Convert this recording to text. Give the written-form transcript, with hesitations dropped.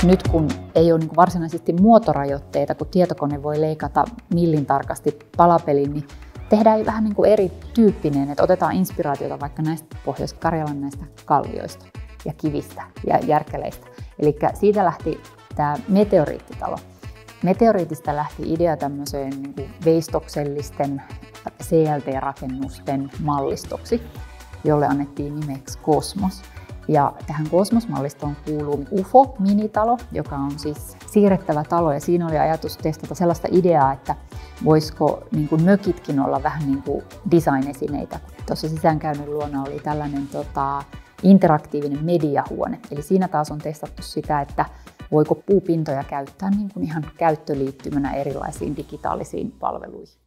Nyt kun ei ole niin varsinaisesti muotorajoitteita, kun tietokone voi leikata millin tarkasti palapelin, niin tehdään vähän niin kuin erityyppinen, että otetaan inspiraatiota vaikka näistä Pohjois-Karjalan näistä kallioista ja kivistä ja järkeleistä. Eli siitä lähti tämä meteoriittitalo. Meteoriitista lähti idea tämmöiseen niin kuin veistoksellisten CLT-rakennusten mallistoksi, jolle annettiin nimeksi Kosmos. Ja tähän kosmosmallistoon kuuluu UFO-minitalo, joka on siis siirrettävä talo. Ja siinä oli ajatus testata sellaista ideaa, että voisiko niin kuin mökitkin olla vähän niin kuin design-esineitä. Tuossa sisäänkäynnin luona oli tällainen interaktiivinen mediahuone. Eli siinä taas on testattu sitä, että voiko puupintoja käyttää niin kuin ihan käyttöliittymänä erilaisiin digitaalisiin palveluihin.